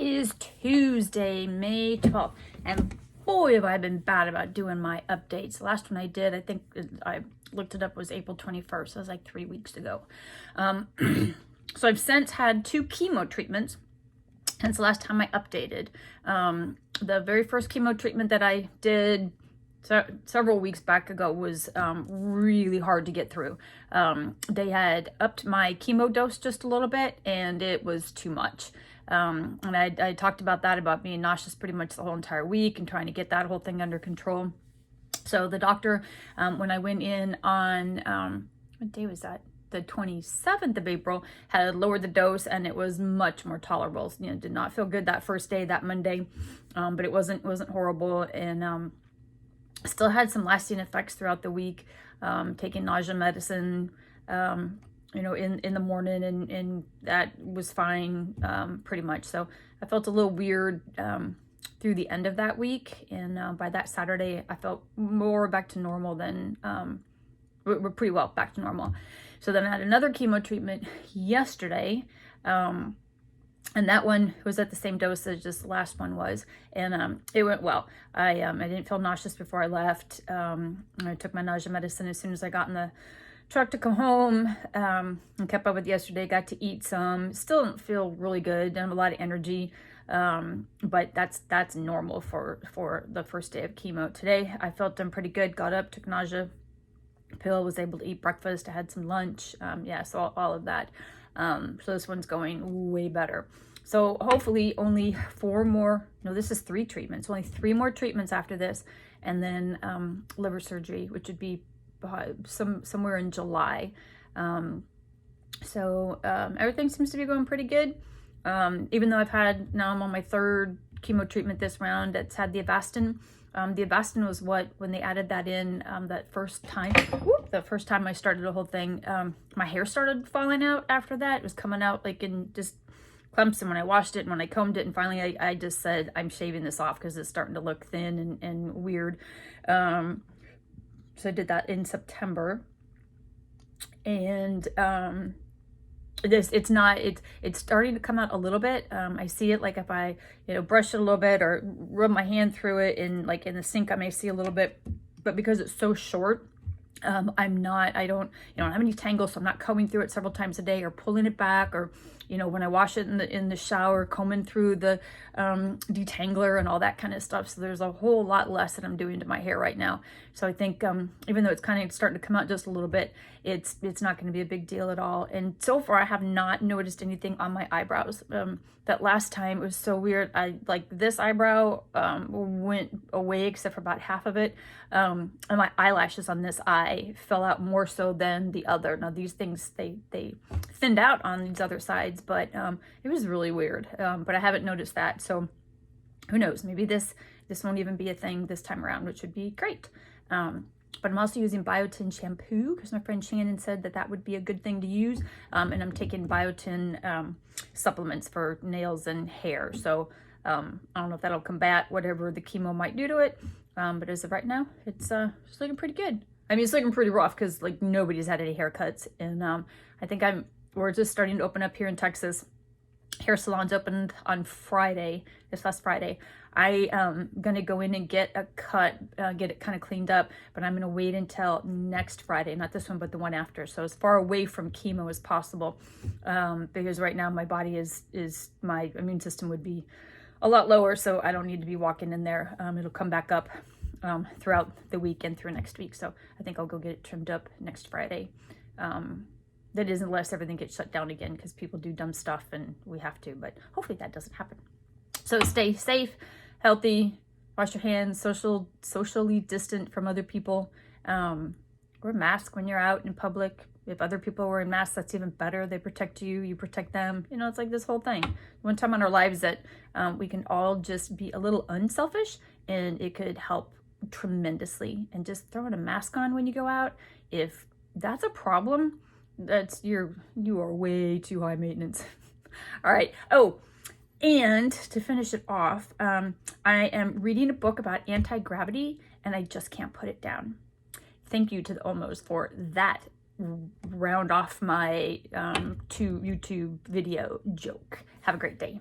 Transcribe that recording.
is Tuesday, May 12th, and boy have I been bad about doing my updates. The last one I did, I think I looked it up, was April 21st. That was like 3 weeks ago. So I've since had 2 chemo treatments since the last time I updated. The very first chemo treatment that I did several weeks back ago was really hard to get through. They had upped my chemo dose just a little bit, and it was too much. And I talked about that, about being nauseous pretty much the whole entire week and trying to get that whole thing under control. So the doctor, when I went in on, what day was that? The 27th of April, had lowered the dose, and it was much more tolerable. You know, did not feel good that first day, that Monday, but it wasn't horrible, and still had some lasting effects throughout the week. Taking nausea medicine, you know, in the morning, and that was fine, pretty much. So I felt a little weird through the end of that week, and by that Saturday, I felt more back to normal than, we're pretty well back to normal. So then I had another chemo treatment yesterday, and that one was at the same dosage as the last one was, and it went well. I didn't feel nauseous before I left. I took my nausea medicine as soon as I got in the truck to come home, and kept up with yesterday. Got to eat some. Still don't feel really good. Don't have a lot of energy, but that's normal for the first day of chemo. Today I felt pretty good. Got up, took nausea pill, was able to eat breakfast. I had some lunch. Yeah, so all of that. So this one's going way better. So hopefully only 4 more, no, this is 3 treatments, only 3 more treatments after this, and then liver surgery, which would be somewhere in July. So everything seems to be going pretty good. Even though now I'm on my 3rd chemo treatment this round that's had the Avastin. The Avastin was when they added that in that first time, the first time I started the whole thing, my hair started falling out after that. It was coming out like in just clumps, and when I washed it and when I combed it, and finally I just said, I'm shaving this off because it's starting to look thin and weird. So I did that in September, and it's starting to come out a little bit. I see it, like if I, brush it a little bit or rub my hand through it, and like in the sink I may see a little bit, but because it's so short, I don't have any tangles, so I'm not combing through it several times a day or pulling it back, or when I wash it in the shower, combing through the detangler and all that kind of stuff. So there's a whole lot less that I'm doing to my hair right now. So I think even though it's kind of starting to come out just a little bit, it's not going to be a big deal at all. And so far I have not noticed anything on my eyebrows. That last time it was so weird. This eyebrow went away except for about half of it, and my eyelashes on this eye fell out more so than the other. Now these things, they thinned out on these other sides, but it was really weird. But I haven't noticed that, so who knows? Maybe this won't even be a thing this time around, which would be great. But I'm also using biotin shampoo because my friend Shannon said that would be a good thing to use. And I'm taking biotin supplements for nails and hair. So I don't know if that'll combat whatever the chemo might do to it. But as of right now, it's looking pretty good. I mean, it's looking pretty rough because like nobody's had any haircuts. And I think we're just starting to open up here in Texas. Hair salons opened on Friday, this last Friday. I am going to go in and get a cut, get it kind of cleaned up, but I'm going to wait until next Friday, not this one, but the one after. So as far away from chemo as possible, because right now my body my immune system would be a lot lower, so I don't need to be walking in there. It'll come back up throughout the week and through next week. So I think I'll go get it trimmed up next Friday. That is, unless everything gets shut down again, because people do dumb stuff and we have to, but hopefully that doesn't happen. So stay safe, healthy, wash your hands, socially distant from other people. Wear a mask when you're out in public. If other people are wearing masks, that's even better. They protect you, you protect them. It's like this whole thing. One time in our lives that we can all just be a little unselfish, and it could help tremendously. And just throwing a mask on when you go out, if that's a problem, you are way too high maintenance. All right. Oh, and to finish it off, I am reading a book about anti-gravity, and I just can't put it down. Thank you to the Olmos for that round off my 2 YouTube video joke. Have a great day.